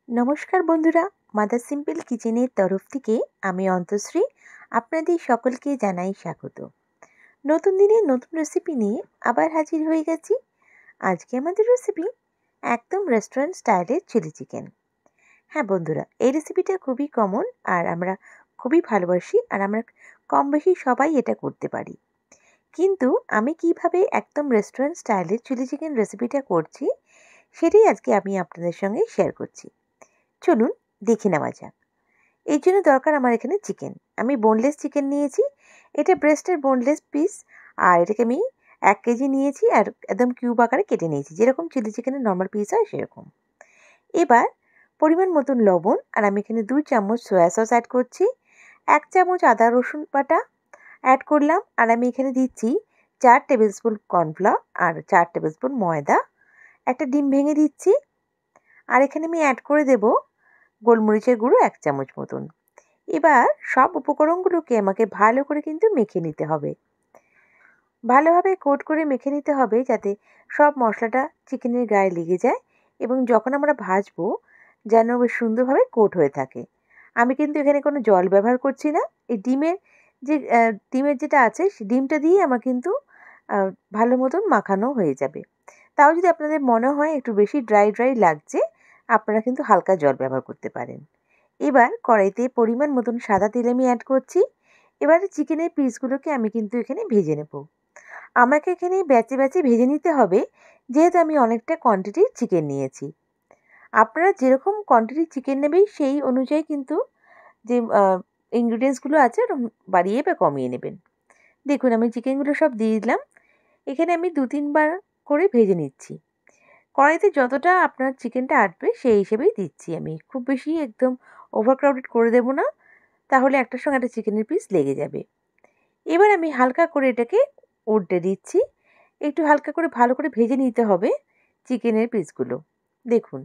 নমস্কার বন্ধুরা, mother simple কিচেনের তরফ থেকে আমি অন্তশ্রী আপনাদের সকলকে জানাই স্বাগত। নতুন দিনে নতুন রেসিপি নিয়ে আবার হাজির হয়ে গেছি। আজকে আমাদের রেসিপি একদম রেস্টুরেন্ট স্টাইলের চিলি চিকেন। হ্যাঁ বন্ধুরা, এই রেসিপিটা খুবই কমন আর আমরা খুবই ভালোবাসি, আর আমরা কম বেশি সবাই এটা করতে পারি। কিন্তু আমি কিভাবে একদম রেস্টুরেন্ট স্টাইলের চিলি চিকেন রেসিপিটা করছি সেটাই আজকে আমি আপনাদের সঙ্গে শেয়ার করছি। চলুন দেখে নেওয়া যাক। এর জন্য দরকার আমার এখানে চিকেন। আমি বোনলেস চিকেন নিয়েছি। এটা ব্রেস্টের বোনলেস পিস, আর এটাকে আমি 1 কেজি নিয়েছি আর একদম কিউব আকারে কেটে নিয়েছি, যেরকম চিলি চিকেনের নর্মাল পিস হয় সেরকম। এবার পরিমাণ মতন লবণ, আর আমি এখানে 2 চামচ সয়া সস অ্যাড করছি, 1 চামচ আদা রসুন বাটা অ্যাড করলাম, আর আমি এখানে দিচ্ছি 4 টেবিল স্পুন কর্নফ্লাওয়ার আর 4 টেবিল স্পুন ময়দা, একটা ডিম ভেঙে দিচ্ছি, আর এখানে আমি অ্যাড করে দেবো গোলমরিচের গুঁড়ো 1 চামচ মতন। এবার সব উপকরণগুলোকে আমাকে ভালো করে কিন্তু মেখে নিতে হবে। ভালোভাবে কোট করে মেখে নিতে হবে যাতে সব মশলাটা চিকেনের গায়ে লেগে যায়, এবং যখন আমরা ভাজবো যেন বেশ সুন্দরভাবে কোট হয়ে থাকে। আমি কিন্তু এখানে কোনো জল ব্যবহার করছি না। এই ডিমের যেটা আছে সেই ডিমটা দিয়ে আমার কিন্তু ভালো মতন মাখানো হয়ে যাবে। তাও যদি আপনাদের মনে হয় একটু বেশি ড্রাই লাগছে, আপনারা কিন্তু হালকা জল ব্যবহার করতে পারেন। এবার কড়াইতে পরিমাণ মতন সাদা তেল আমি অ্যাড করছি। এবারে চিকেনের পিসগুলোকে আমি কিন্তু এখানে ভেজে নেব। আমাকে এখানে ব্যাচে ভেজে নিতে হবে, যেহেতু আমি অনেকটা কোয়ান্টিটির চিকেন নিয়েছি। আপনারা যেরকম কোয়ান্টিটির চিকেন নেবেন সেই অনুযায়ী কিন্তু যে ইনগ্রিডিয়েন্টসগুলো আছে ওটা বাড়িয়ে বা কমিয়ে নেবেন। দেখুন আমি চিকেনগুলো সব দিয়ে দিলাম। এখানে আমি 2-3 বার করে ভেজে নিচ্ছি। কড়াইতে যতটা আপনার চিকেনটা আটবে সেই হিসেবেই দিচ্ছি আমি। খুব বেশি একদম ওভারক্রাউডেড করে দেব না, তাহলে একটার সঙ্গে একটা চিকেনের পিস লেগে যাবে। এবার আমি হালকা করে এটাকে উল্টে দিচ্ছি। একটু হালকা করে ভালো করে ভেজে নিতে হবে চিকেনের পিসগুলো। দেখুন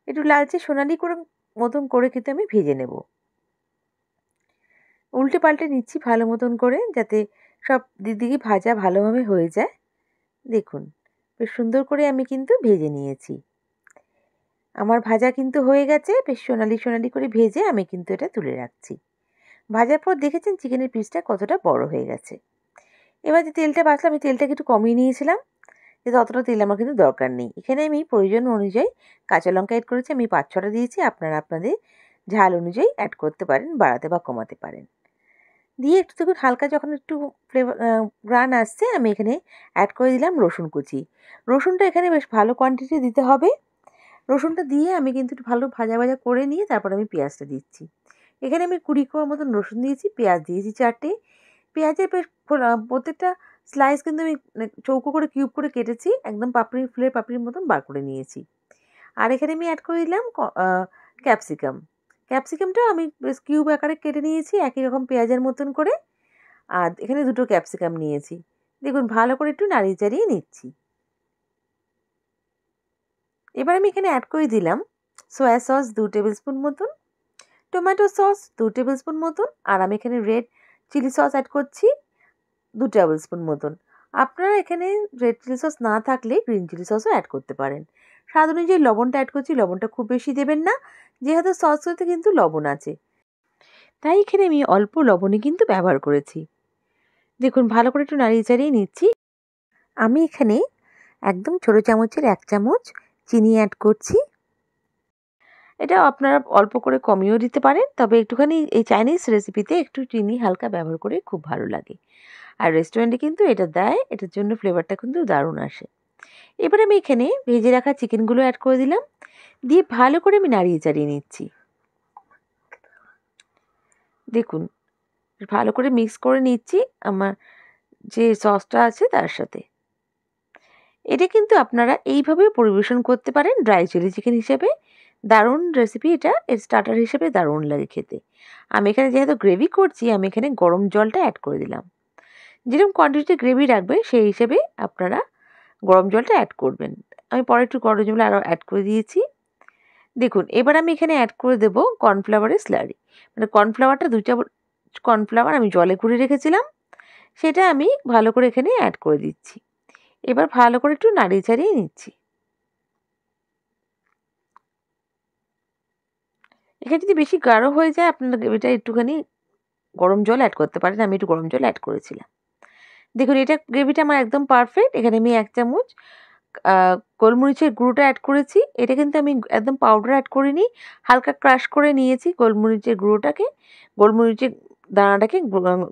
একটু লালচে সোনালি করে মতন করে কিন্তু আমি ভেজে নেব। উল্টে পাল্টে নিচ্ছি ভালো মতন করে, যাতে সব দিকে ভাজা ভালোভাবে হয়ে যায়। দেখুন বেশ সুন্দর করে আমি কিন্তু ভেজে নিয়েছি। আমার ভাজা কিন্তু হয়ে গেছে, বেশ সোনালি করে ভেজে আমি কিন্তু এটা তুলে রাখছি। ভাজার পর দেখেছেন চিকেনের পিসটা কতটা বড় হয়ে গেছে। এবার যে তেলটা বাঁচলো আমি তেলটাকে একটু কমিয়ে নিয়েছিলাম, যেহেতু অতটা তেল আমার কিন্তু দরকার নেই। এখানে আমি প্রয়োজন অনুযায়ী কাঁচা লঙ্কা অ্যাড করেছি, আমি 5-6টা দিয়েছি। আপনারা আপনাদের ঝাল অনুযায়ী অ্যাড করতে পারেন, বাড়াতে বা কমাতে পারেন। দিয়ে একটু দেখুন হালকা যখন একটু ফ্লেভার গ্রান আসছে, আমি এখানে অ্যাড করে দিলাম রসুন কুচি। রসুনটা এখানে বেশ ভালো কোয়ান্টিটি দিতে হবে। রসুনটা দিয়ে আমি কিন্তু একটু ভালো ভাজা করে নিয়ে তারপর আমি পেঁয়াজটা দিচ্ছি। এখানে আমি 20 কোয়া মতন রসুন দিয়েছি, পেঁয়াজ দিয়েছি 4টে। পেঁয়াজের বেশ প্রত্যেকটা স্লাইস কিন্তু আমি চৌকো করে কিউব করে কেটেছি, একদম ফুলের পাপড়ির মতন বার করে নিয়েছি। আর এখানে আমি অ্যাড করে দিলাম ক্যাপসিকাম। ক্যাপসিকামটাও আমি বেশ কিউব আকারে কেটে নিয়েছি একই রকম পেঁয়াজের মতন করে। আর এখানে 2টো ক্যাপসিকাম নিয়েছি। দেখুন ভালো করে একটু নাড়িয়ে চাড়িয়ে নিচ্ছি। এবার আমি এখানে অ্যাড করে দিলাম সয়া সস 2 টেবিল স্পুন মতন, টমেটো সস 2 টেবিল স্পুন মতন, আর আমি এখানে রেড চিলি সস অ্যাড করছি 2 টেবিল স্পুন মতন। আপনারা এখানে রেড চিলি সস না থাকলে গ্রিন চিলি সসও অ্যাড করতে পারেন। স্বাদ অনুযায়ী লবণটা অ্যাড করছি, লবণটা খুব বেশি দেবেন না, যেহেতু সসটাতে কিন্তু লবণ আছে, তাই এখানে আমি অল্প লবণই কিন্তু ব্যবহার করেছি। দেখুন ভালো করে একটু নাড়িয়ে চাড়িয়ে নিচ্ছি। আমি এখানে একদম ছোটো চামচের 1 চামচ চিনি অ্যাড করছি। এটা আপনারা অল্প করে কমিয়েও দিতে পারেন, তবে একটুখানি এই চাইনিজ রেসিপিতে একটু চিনি হালকা ব্যবহার করে খুব ভালো লাগে। আর রেস্টুরেন্টে কিন্তু এটা দেয়, এটার জন্য ফ্লেভারটা কিন্তু দারুণ আসে। এবার আমি এখানে ভেজে রাখা চিকেনগুলো অ্যাড করে দিলাম, দিয়ে ভালো করে আমি নাড়িয়ে চাড়িয়ে নিচ্ছি। দেখুন ভালো করে মিক্স করে নিচ্ছি আমার যে সসটা আছে তার সাথে। এটা কিন্তু আপনারা এইভাবেও পরিবেশন করতে পারেন ড্রাই চিলি চিকেন হিসেবে। দারুণ রেসিপি এটা, এর স্টার্টার হিসেবে দারুণ লাগে খেতে। আমি এখানে যেহেতু গ্রেভি করছি, আমি এখানে গরম জলটা অ্যাড করে দিলাম। যেরকম কোয়ান্টিটি গ্রেভি রাখবেন সেই হিসেবে আপনারা গরম জলটা অ্যাড করবেন। আমি পরে একটু গরম জল আরও অ্যাড করে দিয়েছি। দেখুন এবার আমি এখানে অ্যাড করে দেবো কর্নফ্লাওয়ারের স্লারি, মানে কর্নফ্লাওয়ারটা 2 চামচ কর্নফ্লাওয়ার আমি জলে গুঁড়ে রেখেছিলাম, সেটা আমি ভালো করে এখানে অ্যাড করে দিচ্ছি। এবার ভালো করে একটু নাড়িয়ে চাড়িয়ে নিচ্ছি। দেখে যদি বেশি গাঢ় হয়ে যায় আপনারা গ্রেভিটা একটুখানি গরম জল অ্যাড করতে পারেন। আমি একটু গরম জল অ্যাড করেছিলাম। দেখুন এটা গ্রেভিটা আমার একদম পারফেক্ট। এখানে আমি 1 চামচ গোলমরিচের গুঁড়োটা অ্যাড করেছি। এটা কিন্তু আমি একদম পাউডার অ্যাড করিনি। হালকা ক্রাশ করে নিয়েছি গোলমরিচের গুঁড়োটাকে, গোলমরিচের দানাটাকে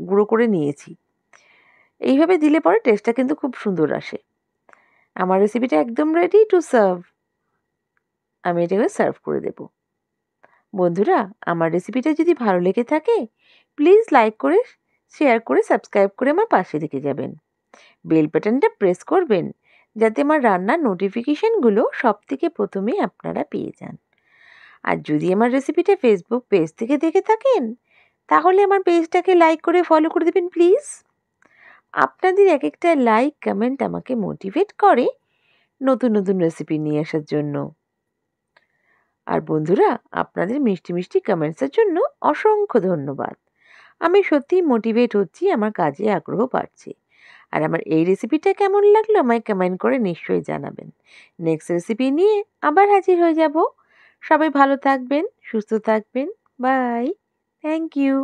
গুঁড়ো করে নিয়েছি। এইভাবে দিলে পরে টেস্টটা কিন্তু খুব সুন্দর আসে। আমার রেসিপিটা একদম রেডি টু সার্ভ। আমি এটাকে সার্ভ করে দেব। বন্ধুরা, আমার রেসিপিটা যদি ভালো লেগে থাকে প্লিজ লাইক করে, শেয়ার করে, সাবস্ক্রাইব করে আমার পাশে থেকে যাবেন। বেল বাটনটা প্রেস করবেন যাতে আমার রান্নার নোটিফিকেশনগুলো সবথেকে প্রথমেই আপনারা পেয়ে যান। আর যদি আমার রেসিপিটা ফেসবুক পেজ থেকে দেখে থাকেন তাহলে আমার পেজটাকে লাইক করে ফলো করে দেবেন প্লিজ। আপনাদের এক একটা লাইক কমেন্ট আমাকে মোটিভেট করে নতুন নতুন রেসিপি নিয়ে আসার জন্য। আর বন্ধুরা, আপনাদের মিষ্টি মিষ্টি কমেন্টসের জন্য অসংখ্য ধন্যবাদ। আমি সত্যিই মোটিভেট হচ্ছি, আমার কাজে আগ্রহ বাড়ছে। আর আমার এই রেসিপিটা কেমন লাগলো আমায় কমেন্ট করে নিশ্চয়ই জানাবেন। নেক্সট রেসিপি নিয়ে আবার হাজির হয়ে যাব। সবাই ভালো থাকবেন, সুস্থ থাকবেন। বাই। Thank you.